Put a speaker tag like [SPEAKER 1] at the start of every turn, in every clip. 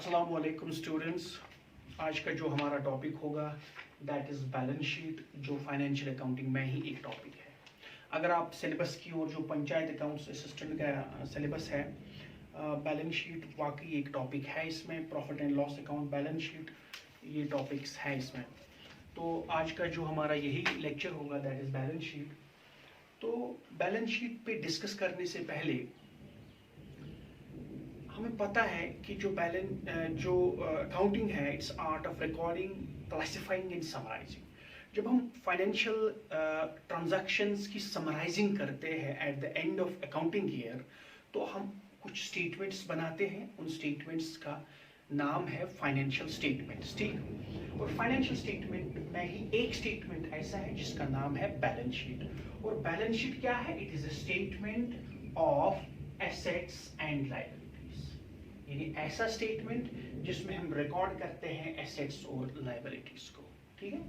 [SPEAKER 1] अस्सलाम वालेकुम स्टूडेंट्स। आज का जो हमारा टॉपिक होगा दैट इज़ बैलेंस शीट, जो फाइनेंशियल अकाउंटिंग में ही एक टॉपिक है। अगर आप सिलेबस की और जो पंचायत अकाउंट्स असिस्टेंट का सिलेबस है, बैलेंस शीट वाकई एक टॉपिक है इसमें। Profit and loss account, balance sheet, ये टॉपिक्स हैं इसमें। तो आज का जो हमारा यही लेक्चर होगा दैट इज़ बैलेंस शीट। तो बैलेंस शीट पे डिस्कस करने से पहले हमें पता है कि जो अकाउंटिंग है, it's art of recording, classifying and summarising. जब हम फाइनेंशियल ट्रांजैक्शंस की समराइजिंग करते हैं at the end of accounting year, तो हम कुछ स्टेटमेंट्स बनाते हैं। उन स्टेटमेंट्स का नाम है फाइनेंशियल स्टेटमेंट्स, ठीक। और फाइनेंशियल स्टेटमेंट में ही एक स्टेटमेंट ऐसा है जिसका नाम है बैलेंस शीट। और बैलेंस शीट क्या है? It is a statement of assets and liabilities, यानी ऐसा स्टेटमेंट जिसमें हम रिकॉर्ड करते हैं एसेट्स और लायबिलिटीज को, ठीक है।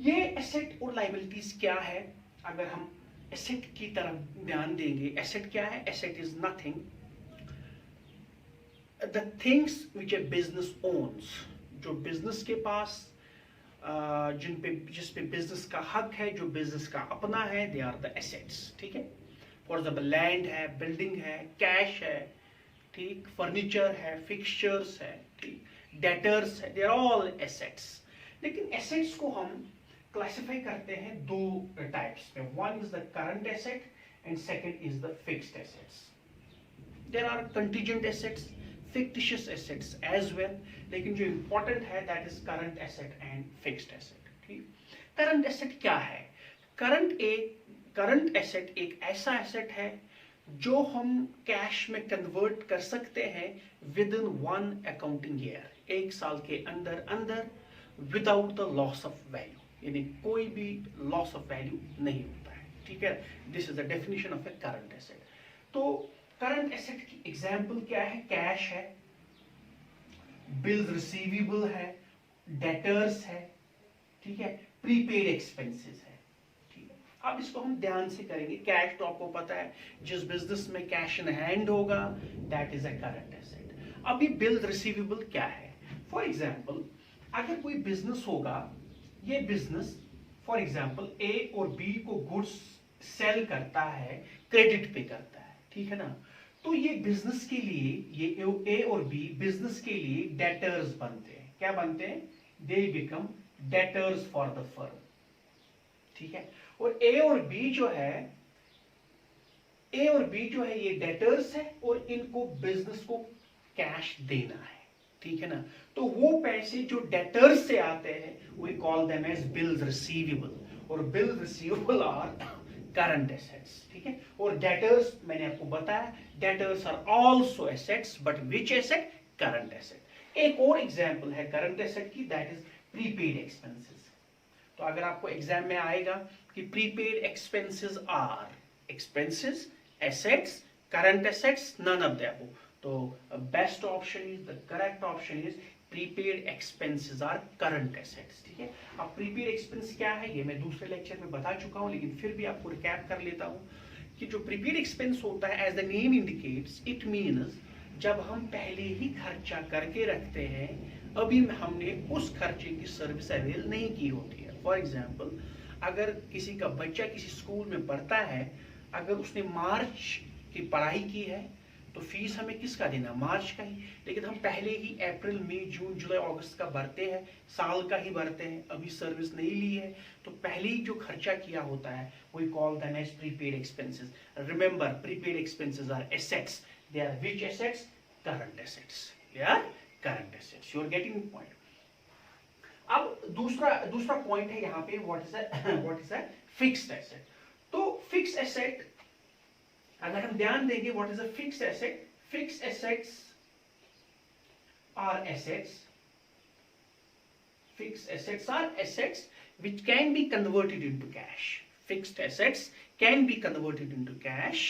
[SPEAKER 1] ये एसेट और लायबिलिटीज क्या है? अगर हम एसेट की तरफ ध्यान देंगे, एसेट क्या है? Asset is nothing the things which a business owns, जो बिजनेस के पास जिस पे बिजनेस का हक है, जो बिजनेस का अपना है, दे आर द एसेट्स, ठीक है। फॉर एग्जाम्पल लैंड है, बिल्डिंग है, कैश है, ठीक, फर्नीचर है, फिक्सचर्स है, ठीक, डेटर्स है, दे आर ऑल एसेट्स। लेकिन एसेट्स को हम क्लासिफाई करते हैं दो टाइप्स में। One is the current asset and second is the fixed assets. There are contingent assets, fictitious assets as well, लेकिन जो important है that is current asset and fixed asset, ठीक। current asset क्या है? current asset एक ऐसा asset है जो हम कैश में कन्वर्ट कर सकते हैं विद इन 1 अकाउंटिंग ईयर, एक साल के अंदर without the loss of value, यानी कोई भी लॉस ऑफ वैल्यू नहीं होता है, ठीक है। This is the definition of A current asset. तो करंट एसेट की एग्जाम्पल क्या है? कैश है, बिल्स रिसीवेबल है, डेटर्स है, ठीक है, प्रीपेड एक्सपेंसेस है, ठीक है। अब इसको हम ध्यान से करेंगे। कैश तो आपको पता है, जिस बिजनेस में कैश इन हैंड होगा that is a current asset. अब ये बिल्स रिसीवेबल क्या है? फॉर एग्जाम्पल अगर कोई बिजनेस होगा, ये बिजनेस फॉर एग्जाम्पल ए और बी को गुड्स सेल करता है, क्रेडिट पे करता है, ठीक है ना। तो ये बिजनेस के लिए, ये ए और बी बिजनेस के लिए डेटर्स बनते हैं। क्या बनते हैं? They become debtors for the firm, ठीक है। और ए और बी जो है ये डेटर्स है और इनको बिजनेस को कैश देना है, ठीक है ना। तो वो पैसे जो डेटर्स से आते हैं we call them as bills receivable, और bills receivable are current assets, ठीक है। और डेटर्स मैंने आपको बताया, debtors are also assets, but which asset? Current asset. एक और एग्जांपल है करंट एसेट की, दैट इज प्रीपेड एक्सपेंसेस। तो अगर आपको एग्जाम में आएगा कि prepaid expenses are expenses, assets, current assets, none of the above, तो best option is, the correct option is prepaid expenses are current assets, ठीक है। अब प्रीपेड एक्सपेंस क्या है ये मैं दूसरे लेक्चर में बता चुका हूं, लेकिन फिर भी आपको रिकैप कर लेता हूं कि जो प्रीपेड एक्सपेंस होता है, as the name indicates, it means जब हम पहले ही खर्चा करके रखते हैं, अभी हमने उस खर्चे की सर्विस अवेल नहीं की होती है। फॉर एग्जाम्पल अगर किसी का बच्चा किसी स्कूल में पढ़ता है, अगर उसने मार्च की पढ़ाई की है तो फीस हमें किसका देना? मार्च का ही। लेकिन हम पहले ही अप्रैल, मई, जून, जुलाई, अगस्त का भरते हैं, साल का ही भरते हैं, अभी सर्विस नहीं ली है, तो पहले ही जो खर्चा किया होता है we call them as prepaid expenses. Remember, prepaid expenses are assets. They are which assets? Current assets. They are current assets. You are getting point. अब दूसरा पॉइंट है यहाँ पे, what is a fixed asset. तो fixed asset अगर हम ध्यान देंगे, what is a fixed asset? Fixed assets are assets, fixed assets are assets which can be converted into cash. Fixed assets can be converted into cash,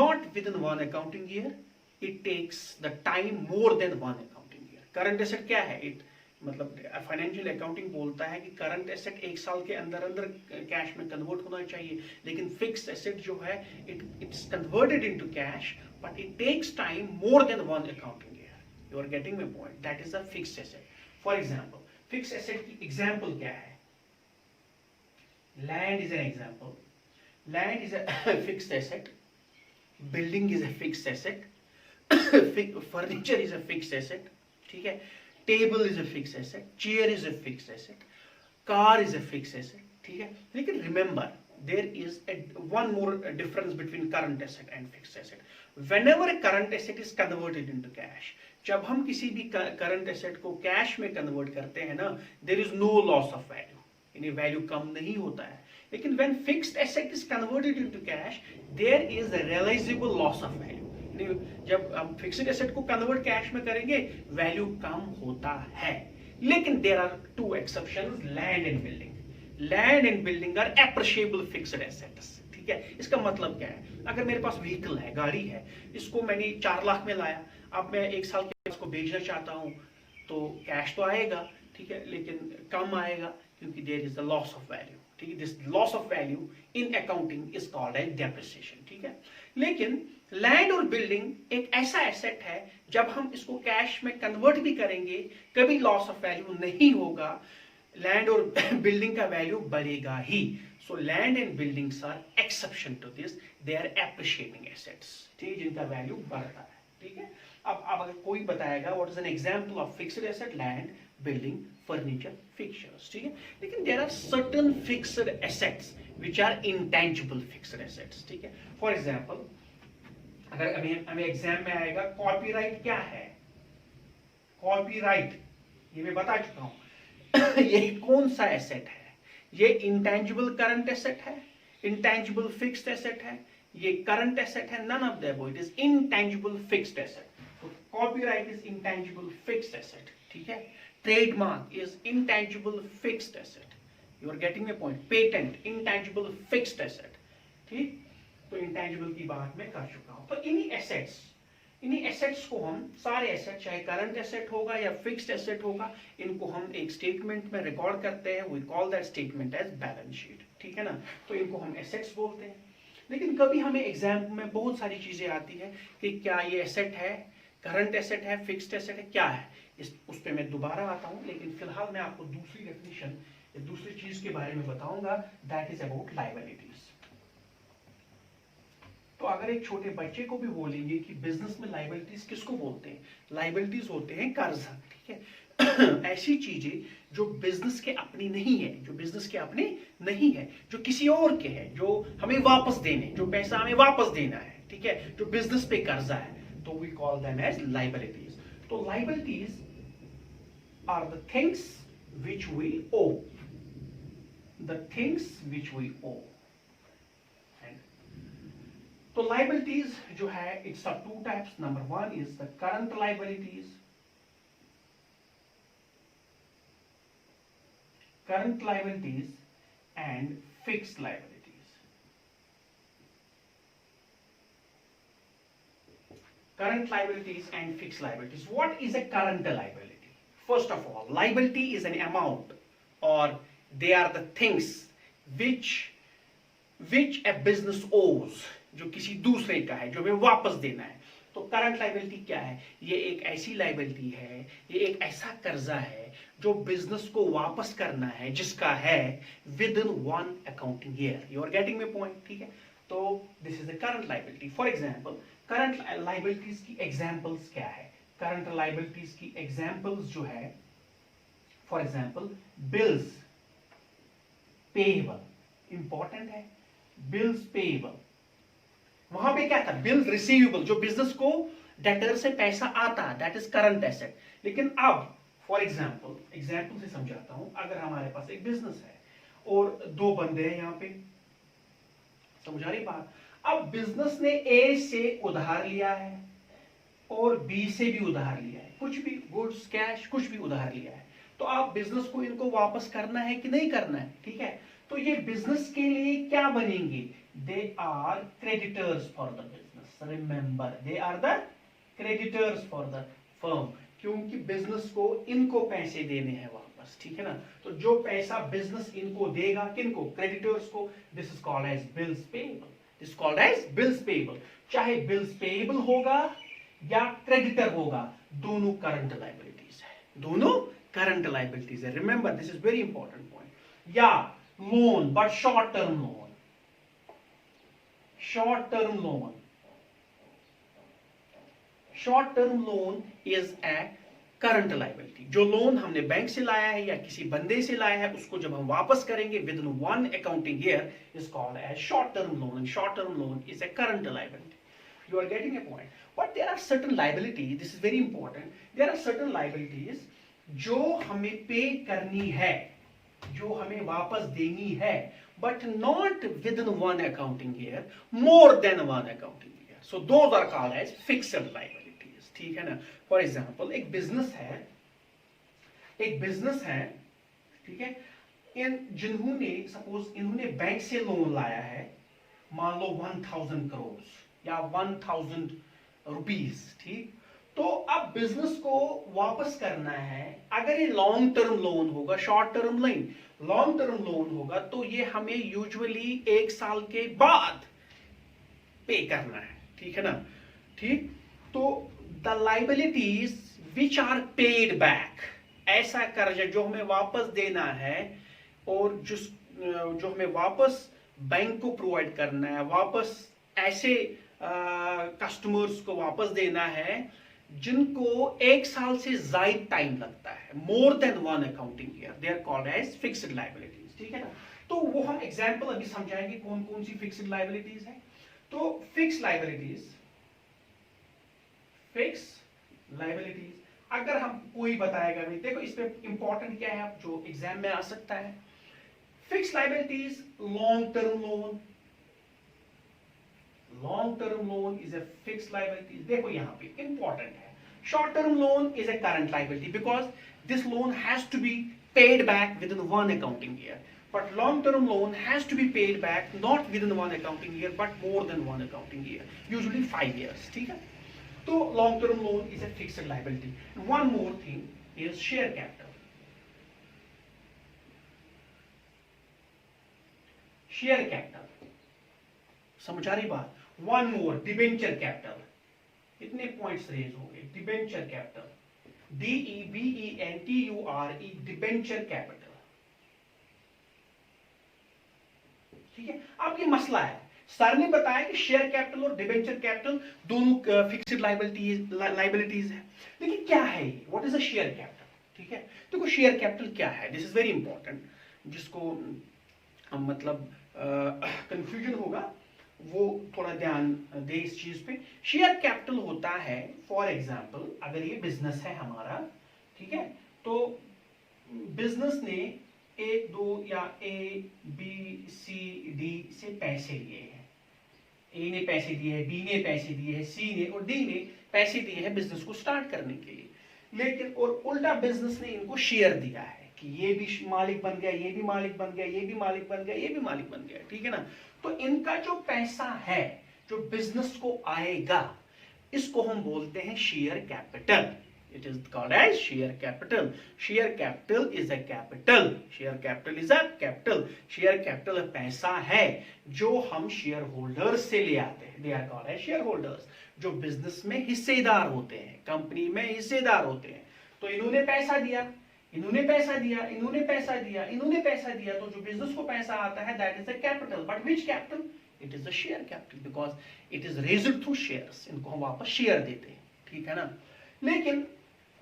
[SPEAKER 1] not within 1 accounting year. It takes the time more than 1 accounting year. Current asset क्या है? मतलब financial accounting बोलता है कि current asset एक साल के अंदर कैश में कन्वर्ट होना चाहिए, लेकिन फिक्स्ड एसेट जो है it's converted into cash, but it takes time more than 1 accounting year, you are getting my point, that is a fixed asset. For example fixed asset की एग्जांपल क्या है? Land is an example. Land is a fixed asset, building is a fixed asset, furniture is a fixed asset, ठीक है, table is a fixed asset, chair is a fixed asset, car is a fixed asset, ठीक है. लेकिन remember there is one more difference between current asset and fixed asset. Whenever a current asset is converted into cash, जब हम किसी भी current asset को cash में convert करते हैं ना, there is no loss of value, यानी value कम नहीं होता है. लेकिन when fixed asset is converted into cash, there is a realizable loss of value. जब हम fixed asset को convert cash में करेंगे, value कम होता है. लेकिन there are two exceptions, land and building. Land and building are appreciable fixed assets, ठीक है. इसका मतलब क्या है? अगर मेरे पास व्हीकल है, गाड़ी है, इसको मैंने 4 लाख में लाया, अब मैं 1 साल के इसको बेचना चाहता हूं, तो कैश तो आएगा, ठीक है, लेकिन कम आएगा क्योंकि there is the loss of value, ठीक है. This loss of value in accounting is called as depreciation, ठीक है. लेकिन लैंड और बिल्डिंग एक ऐसा एसेट है, जब हम इसको कैश में कन्वर्ट भी करेंगे कभी लॉस ऑफ वैल्यू नहीं होगा, लैंड और बिल्डिंग का वैल्यू बढ़ेगा ही. So land and buildings are exception to this, they are appreciating assets, ठीक है, जिनका वैल्यू बढ़ता है, ठीक है. अब अगर कोई बताएगा what is an example of fixed asset, land, building, furniture, fixtures, ठीक है. लेकिन there are certain fixed assets which are intangible fixed assets, ठीक है. फॉर एग्जांपल अगर हमें एग्जाम में आएगा कॉपीराइट क्या है? कॉपीराइट ये मैं बता चुका हूं. ये कौन सा एसेट है? ये इंटेंजिबल करंट एसेट है, इंटेंजिबल फिक्स्ड एसेट है, ये करंट एसेट है? None of the above, it is intangible fixed asset. तो copyright is intangible fixed asset, ठीक है. Trademark is intangible fixed asset, you are getting my point. Patent intangible fixed asset, ठीक. तो intangible की बात मैं कर चुका हूं. तो इन्हीं एसेट्स को हम सारे एसेट, चाहे करंट एसेट होगा या फिक्स्ड एसेट होगा, इनको हम एक स्टेटमेंट में रिकॉर्ड करते हैं. We call that statement as balance sheet, ठीक है ना. तो इनको हम एसेट्स बोलते हैं. लेकिन कभी हमें एग्जाम में बहुत सारी चीजें आती है कि क्या ये एसेट है, करंट एसेट है, फिक्स्ड एसेट है, क्या है. उस पर मैं दोबारा आता हूं, लेकिन फिलहाल मैं आपको दूसरी डेफिनेशन, दूसरी चीज के बारे में बताऊंगा, दैट इज अबाउट लायबिलिटीज. तो अगर एक छोटे बच्चे को भी बोलेंगे कि बिजनेस में लायबिलिटीज किसको बोलते हैं? लायबिलिटीज होते हैं कर्जा, ठीक है. ऐसी चीजें जो बिजनेस के अपनी नहीं है, जो बिजनेस के अपने नहीं है, जो किसी और के है, जो हमें वापस देने, जो पैसा हमें वापस देना है, ठीक है, जो बिजनेस पे कर्जा है, तो we call them as liabilities. तो liabilities are the things which we owe, the things which we owe. तो लायबिलिटीज जो है, it's of two types. Number 1 is the current liabilities, and fixed liabilities. Current liabilities and fixed liabilities. What is a current liability? First of all, liability is an amount, or they are the things which a business owes, जो किसी दूसरे का है, जो हमें वापस देना है. तो करंट लायबिलिटी क्या है? ये एक ऐसी लायबिलिटी है, ये एक ऐसा कर्जा है जो बिजनेस को वापस करना है, जिसका है within 1 accounting year. You are getting my point, ठीक है. तो this is the current liability. For example current liabilities की एग्जांपल्स क्या है? करंट लायबिलिटीज की एग्जांपल्स जो है, for example bills payable, important है. बिल्स पेएबल, वहां पे क्या था? बिल्स रिसीवेबल, जो बिजनेस को डेटर से पैसा आता, दैट इज करंट एसेट. लेकिन अब फॉर एग्जांपल से समझाता हूं. अगर हमारे पास एक बिजनेस है और 2 बंदे हैं, यहां पे समझा रही बात. अब बिजनेस ने ए से उधार लिया है और बी से भी उधार लिया है, कुछ भी गुड्स, कैश, कुछ भी उधार लिया है. तो आप बिजनेस को इनको वापस करना है कि नहीं करना है, ठीक है. तो ये बिजनेस के लिए क्या बनेंगे? They are creditors for the business. Remember, they are the creditors for the firm, क्योंकि बिजनेस को इनको पैसे देने हैं वापस, ठीक है ना. तो जो पैसा बिजनेस इनको देगा, किनको? क्रेडिटर्स को. This is called as bills payable. This called as bills payable. चाहे बिल्स पेएबल होगा या क्रेडिटर होगा, दोनों करंट लाइबिलिटीज है, दोनों करंट लाइबिलिटीज है। Remember this is very important point. या loan but short term loan, short term loan, short term loan is a current liability. जो लोन हमने बैंक से लाया है या किसी बंदे से लाया है, उसको जब हम वापस करेंगे within one accounting year is called as short term loan, and short term loan is a current liability. You are getting a point. But there are certain liabilities, this is very important, there are certain liabilities जो हमें पे करनी है, जो हमें वापस देनी है, but not within one accounting year, more than one accounting year. So those are called as fixed liabilities. ठीक है ना? For example, एक business है, एक business है, ठीक है, जिन्होंने सपोज इन्होंने बैंक से लोन लाया है, मान लो 1000 करोड़ या 1000 रुपीस, ठीक। तो अब बिजनेस को वापस करना है, अगर ये लॉन्ग टर्म लोन होगा, शॉर्ट टर्म नहीं, लॉन्ग टर्म लोन होगा, तो ये हमें यूजुअली 1 साल के बाद पे करना है, ठीक है ना? ठीक, तो the liabilities which are paid back, ऐसा कर्ज जो हमें वापस देना है और जो हमें वापस बैंक को प्रोवाइड करना है, वापस ऐसे कस्टमर्स को वापस देना है जिनको 1 साल से ज्यादा टाइम लगता है, more than one accounting year, they are called as fixed liabilities, ठीक है ना? तो वो हम एग्जांपल अभी समझाएंगे कौन कौन सी फिक्स्ड लाइबिलिटीज है। तो फिक्स्ड लाइबिलिटीज, फिक्स्ड लाइबिलिटीज अगर हम कोई बताएगा भी, देखो इस पे इंपॉर्टेंट क्या है जो एग्जाम में आ सकता है। Fixed liabilities, long term loan, long term loan is a fixed liability. देखो यहां पे इंपॉर्टेंट है, short term loan is a current liability because this loan has to be paid back within one accounting year, but long term loan has to be paid back not within one accounting year but more than one accounting year, usually 5 years, ठीक है? तो long term loan is a fixed liability. One more thing is share capital, share capital, समझ आ रही बात? One more, debenture capital, इतने points raise हो गए। Debenture capital, DEBENTURE, debenture capital, ठीक है? अब ये मसला है, सर ने बताया कि शेयर कैपिटल और डिबेंचर कैपिटल दोनों फिक्स्ड लाइबिलिटीज है, लेकिन क्या है ये? What is a share capital? ठीक है, देखो शेयर कैपिटल क्या है, दिस इज वेरी इंपॉर्टेंट, जिसको मतलब कंफ्यूजन होगा वो थोड़ा ध्यान दे इस चीज पे। शेयर कैपिटल होता है, फॉर एग्जांपल अगर ये बिजनेस है हमारा, ठीक है, तो बिजनेस ने 1 2 या ABCD से पैसे लिए हैं, ए ने पैसे दिए हैं, बी ने पैसे दिए हैं, सी ने और डी ने पैसे दिए हैं बिजनेस को स्टार्ट करने के लिए, लेकिन और उल्टा बिजनेस ने इनको शेयर दिया है कि ये भी मालिक बन गया, ये भी मालिक बन गया, ये भी मालिक बन गया, ये भी मालिक बन गया, ठीक है ना? तो इनका जो पैसा है जो बिजनेस को आएगा, इसको हम बोलते हैं share capital. It is called as share capital. Share capital is a capital, share capital is a capital. Share capital पैसा है जो हम शेयर होल्डर्स से ले आते हैं, they are called as share holders, जो बिजनेस में हिस्सेदार होते हैं, कंपनी में हिस्सेदार होते हैं। तो इन्होंने पैसा दिया, इन्होंने पैसा दिया, इन्होंने पैसा दिया, इन्होंने पैसा दिया, तो जो बिजनेस को पैसा आता है that is the capital. But which capital? It is the share capital because it is raised through shares, इनको हम वापस शेयर देते हैं, ठीक है ना? लेकिन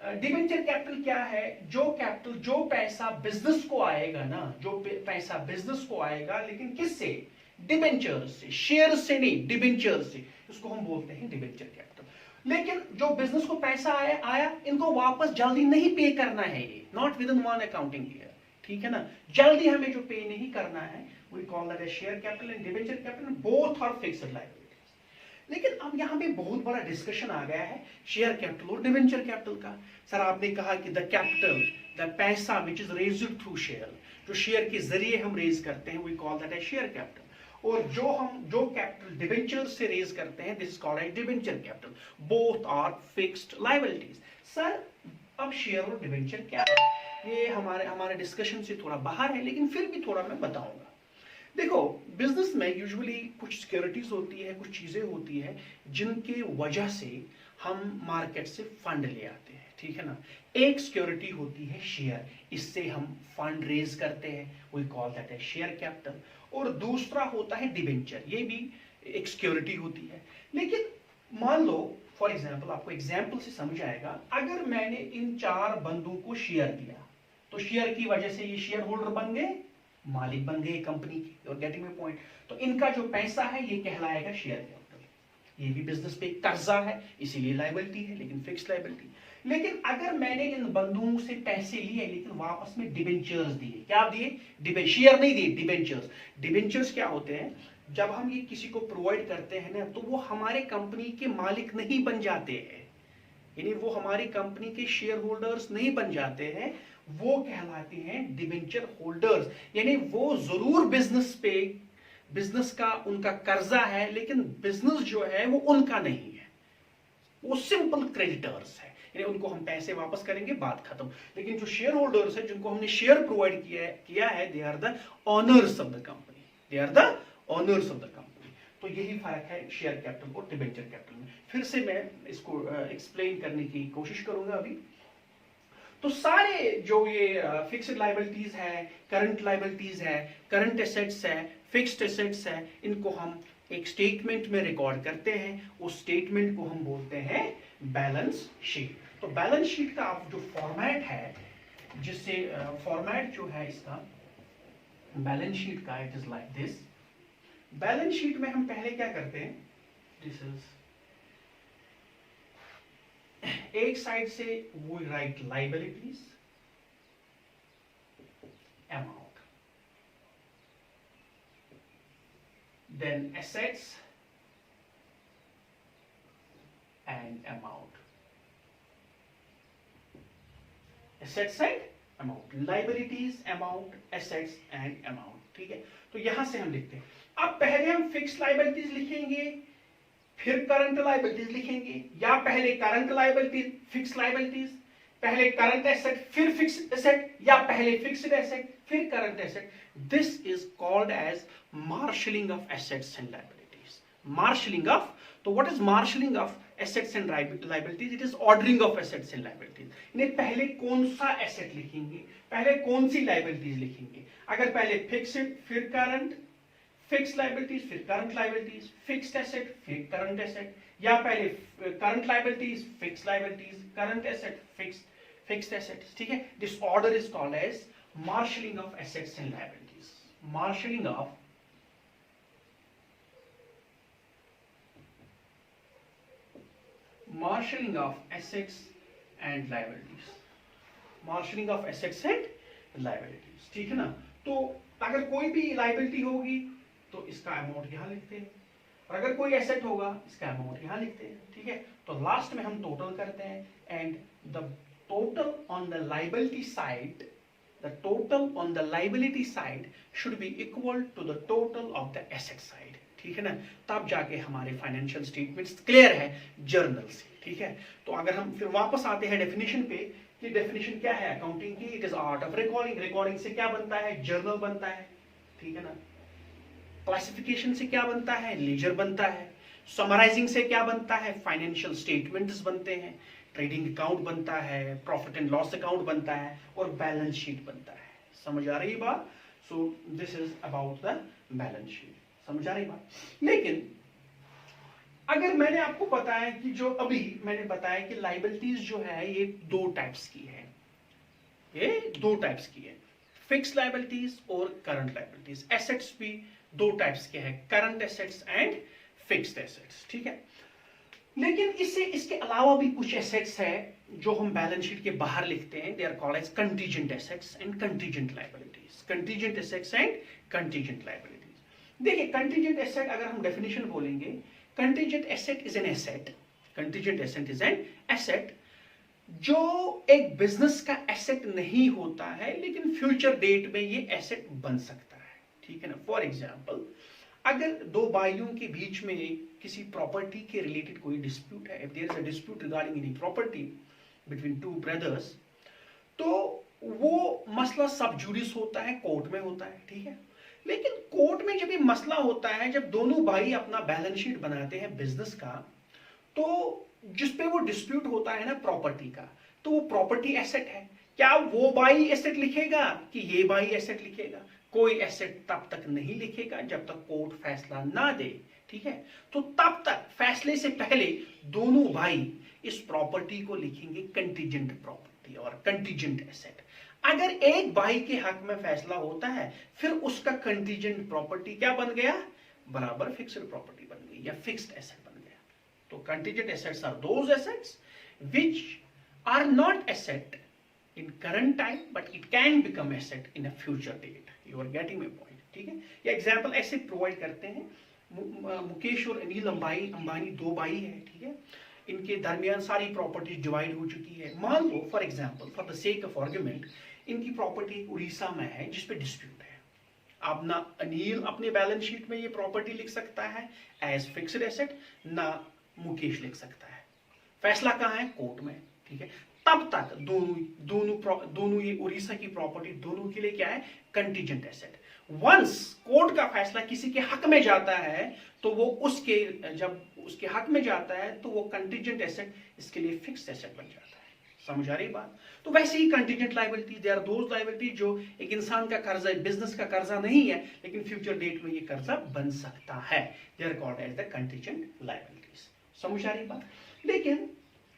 [SPEAKER 1] डिबेंचर कैपिटल क्या है? जो कैपिटल, जो पैसा बिजनेस को आएगा ना, जो पैसा बिजनेस को आएगा, लेकिन किससे? डिबेंचर से, शेयर से नहीं, डिबेंचर से, इसको हम बोलते हैं डिबेंचर कैपिटल। लेकिन जो बिजनेस को पैसा आया इनको वापस जल्दी नहीं पे करना है, ये not within one accounting year, ठीक है ना? जल्दी हमें जो पे नहीं करना है, we call that as share capital and debenture capital, both are fixed liabilities. लेकिन अब यहां पे बहुत बड़ा डिस्कशन आ गया है शेयर कैपिटल और डिबेंचर कैपिटल का। सर आपने कहा कि द कैपिटल, द पैसा which is raised through share, जो शेयर के जरिए हम रेज करते हैं, we call that as share capital. और जो कैपिटल डिबेंचर से रेज करते हैं, this is called as debenture capital. Both are fixed liabilities. Sir अब शेयर और डिबेंचर क्या है? ये हमारे डिस्कशन से थोड़ा बाहर है, लेकिन फिर भी थोड़ा मैं बताऊंगा। देखो बिजनेस में यूजुअली कुछ सिक्योरिटीज होती है, कुछ चीजें होती है जिनके वजह से हम मार्केट से फंड ले आते हैं, ठीक है ना। एक सिक्योरिटी होती है शेयर, इससे हम फंड रेज करते हैं, we call that as share capital. और दूसरा होता है डिबेंचर, ये भी एक सिक्योरिटी होती है। लेकिन मान लो फॉर एग्जाम्पल, आपको एग्जाम्पल से समझ आएगा, अगर मैंने इन 4 बंदों को शेयर दिया तो शेयर की वजह से ये शेयर होल्डर बन गए, मालिक बन गए कंपनी के, और गेटिंग माय पॉइंट। तो इनका जो पैसा है ये कहलाएगा शेयर कैपिटल। ये भी बिजनेस पे कर्जा है, इसीलिए लायबिलिटी है, लेकिन फिक्स्ड लायबिलिटी। लेकिन अगर मैंने इन बंधुओं से पैसे लिए लेकिन वापस में डिबेंचर्स दिए, क्या दिए, शेयर नहीं दिए, डिबेंचर्स। डिबेंचर्स क्या होते हैं, जब हम ये किसी को प्रोवाइड करते हैं ना, तो वो हमारे कंपनी के मालिक नहीं बन जाते हैं, यानी वो हमारी कंपनी के शेयर होल्डर्स नहीं बन जाते हैं, वो कहलाते हैं डिबेंचर होल्डर्स। यानी वो जरूर बिजनेस का उनका कर्जा है, लेकिन बिजनेस जो है वो उनका नहीं है, वो सिंपल क्रेडिटर्स है, यानी उनको हम पैसे वापस करेंगे, बात खत्म। लेकिन जो शेयर होल्डर्स है, जिनको हमने शेयर प्रोवाइड किया है, they are the owners of the company, they are the owners of the company. तो यही फर्क है शेयर कैपिटल और डिबेंचर कैपिटल में। फिर से मैं इसको एक्सप्लेन करने की कोशिश करूंगा अभी। तो सारे जो ये फिक्स्ड लायबिलिटीज है, करंट लायबिलिटीज है, करंट एसेट्स है, फिक्स्ड एसेट्स है, इनको हम एक स्टेटमेंट में रिकॉर्ड करते हैं। उस स्टेटमेंट को हम बोलते हैं बैलेंस शीट। तो बैलेंस शीट का आप जो फॉर्मेट है, जिससे फॉर्मेट जो है इसका बैलेंस शीट का, it is like this. Balance sheet में हम पहले क्या करते हैं, दिस इज एक साइड से वो write liabilities, amount, then assets and amount, assets and amount, liabilities, amount, assets and amount, ठीक है। तो यहां से हम लिखते हैं। अब पहले हम फिक्स्ड लायबिलिटीज लिखेंगे, फिर करंट लायबिलिटीज लिखेंगे, या पहले करंट लायबिलिटीज फिक्स्ड लायबिलिटीज, पहले करंट एसेट फिर फिक्स्ड एसेट, या पहले फिक्स्ड एसेट फिर current asset. This is called as marshalling of assets and liabilities. Marshalling of, तो what is marshalling of assets and liabilities? It is ordering of assets and liabilities. यानी पहले कौन सा asset लिखेंगे, पहले कौन सी लायबिलिटीज लिखेंगे। अगर पहले फिक्स्ड फिर करंट, फिक्स्ड लायबिलिटीज फिर करंट लायबिलिटीज, फिक्स्ड एसेट फिर करंट एसेट, या पहले current liabilities fixed liabilities, current asset fixed assets, ठीक है। This order is called as marshalling of assets and liabilities. Marshalling of assets and liabilities, marshalling of assets and liabilities, ठीक है ना। तो अगर कोई भी लायबिलिटी होगी तो इसका अमाउंट यहां लिखते हैं, और अगर कोई एसेट होगा इसका अमाउंट यहां लिखते हैं, ठीक है। तो लास्ट में हम टोटल करते हैं, and the total on the liability side, the total on the liability side should be equal to the total of the asset side, ठीक है ना। तब जाके हमारे फाइनेंशियल स्टेटमेंट्स क्लियर है जर्नल से, ठीक है। तो अगर हम फिर वापस आते हैं डेफिनेशन पे, कि डेफिनेशन क्या है अकाउंटिंग की? It is art of recording. Recording से क्या बनता है? जर्नल बनता है, ठीक है ना। क्लासिफिकेशन से क्या बनता है? लेजर बनता है। समराइजिंग से क्या बनता है? फाइनेंशियल स्टेटमेंट्स बनते हैं, ट्रेडिंग अकाउंट बनता है, प्रॉफिट एंड लॉस अकाउंट बनता है, और बैलेंस शीट बनता है। समझ आ रही है बात? So this is about the balance sheet. समझ आ रही बात? लेकिन अगर मैंने आपको बताया कि जो अभी मैंने बताया कि लायबिलिटीज जो है ये 2 टाइप्स की है, ये 2 टाइप्स की है, फिक्स्ड लायबिलिटीज और करंट लायबिलिटीज। एसेट्स भी 2 टाइप्स के हैं, current assets and fixed assets, ठीक है। लेकिन इसके अलावा भी कुछ एसेट्स है जो हम बैलेंस शीट के बाहर लिखते हैं, they are called as contingent assets and contingent liabilities. Contingent assets and contingent liabilities. देखिए कंटीजेंट एसेट अगर हम डेफिनेशन बोलेंगे, contingent asset is an asset, contingent asset is an asset जो एक बिजनेस का एसेट नहीं होता है, लेकिन फ्यूचर डेट में ये एसेट बन सकता है, ठीक है ना। फॉर एग्जाम्पल, अगर 2 भाइयों के बीच में किसी प्रॉपर्टी के रिलेटेड कोई डिस्प्यूट है, if there is a dispute regarding any property between 2 brothers, तो वो मसला सब जुडिस होता है, कोर्ट में होता है, ठीक है। लेकिन कोर्ट में जब ये मसला होता है, जब दोनों भाई अपना बैलेंस शीट बनाते हैं बिजनेस का, तो जिसपे वो डिस्प्यूट होता है ना प्रॉपर्टी का, तो वो प्रॉपर्टी एसेट है। क्या वो बाई एसेट लिखेगा कि ये बाई एसेट लिखेगा? कोई एसेट तब तक नहीं लिखेगा जब तक कोर्ट फैसला ना दे, ठीक है। तो तब तक फैसले से पहले दोनों भाई इस प्रॉपर्टी को लिखेंगे कंटीजेंट प्रॉपर्टी और कंटीजेंट एसेट। अगर एक भाई के हक में फैसला होता है फिर उसका कंटीजेंट प्रॉपर्टी क्या बन गया? बराबर फिक्स्ड प्रॉपर्टी बन गई या फिक्स्ड एसेट बन गया। तो contingent assets are those assets which are not asset in current time but it can become asset in a future date. You are getting my point, ठीक है। ये एग्जांपल ऐसे प्रोवाइड करते हैं। मुकेश और अनिल अंबानी दो भाई हैं, ठीक है। इनके दरमियान सारी प्रॉपर्टी डिवाइड हो चुकी है। मान लो for example for the sake of argument इनकी प्रॉपर्टी उड़ीसा में है जिस पे डिस्प्यूट है। अब ना अनिल अपने बैलेंस शीट में ये प्रॉपर्टी लिख सकता है एज फिक्स्ड एसेट, ना मुकेश लिख सकता है। फैसला कहाँ है? कोर्ट में, ठीक है। तब तक दोनों ये उड़ीसा की प्रॉपर्टी दोनों के लिए क्या है? Contingent asset. वंस कोर्ट का फैसला किसी के हक में जाता है तो वो जब उसके हक में जाता है तो वो कंटीजेंट एसेट इसके लिए फिक्स्ड एसेट बन जाता है। समझ आ रही बात? तो वैसे ही contingent liability, they are those liability जो एक इंसान का कर्जा, बिजनेस का कर्जा नहीं है लेकिन फ्यूचर डेट में ये कर्जा बन सकता है। They are called as the contingent liabilities. समझ आ रही बात? लेकिन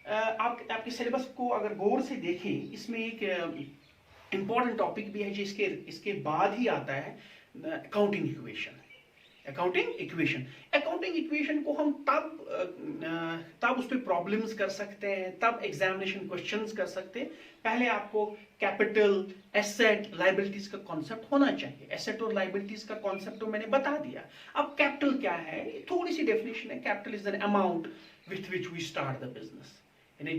[SPEAKER 1] आपके सिलेबस को अगर गौर से देखें, इसमें एक इंपॉर्टेंट टॉपिक भी है जो इसके बाद ही आता है, अकाउंटिंग इक्वेशन। अकाउंटिंग इक्वेशन को हम तब उस पर प्रॉब्लम्स कर सकते हैं, तब एग्जामिनेशन क्वेश्चंस कर सकते हैं। पहले आपको कैपिटल, एसेट, लायबिलिटीज का कॉन्सेप्ट होना चाहिए। एसेट और लायबिलिटीज का कॉन्सेप्ट तो मैंने बता दिया। अब कैपिटल क्या है, थोड़ी सी डेफिनेशन है। Capital is an amount with which we start the business. यानी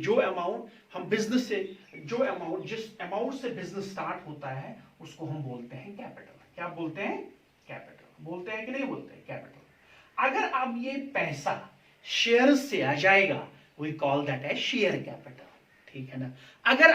[SPEAKER 1] जिस अमाउंट से बिजनेस स्टार्ट होता है उसको हम बोलते हैं कैपिटल। क्या बोलते हैं? कैपिटल। बोलते हैं कि नहीं बोलते हैं? कैपिटल। अगर अब ये पैसा शेयर से आ जाएगा we call that as share capital, ठीक है ना। अगर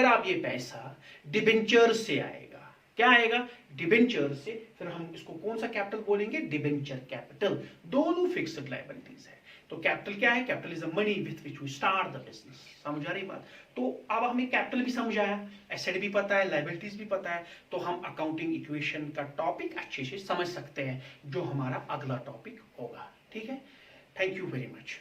[SPEAKER 1] आप ये पैसा डिबेंचर से आएगा, क्या आएगा? डिबेंचर से, फिर हम इसको कौन सा कैपिटल बोलेंगे? Debenture capital. दोनों फिक्स्ड लायबिलिटीज है। तो कैपिटल क्या है? Capital is the money with which we start the business. समझ आ रही बात? तो अब हमें कैपिटल भी समझ आया, एसेट भी पता है, लायबिलिटीज भी पता है, तो हम अकाउंटिंग इक्वेशन का टॉपिक अच्छे से समझ सकते हैं जो हमारा अगला टॉपिक होगा, ठीक है। Thank you very much.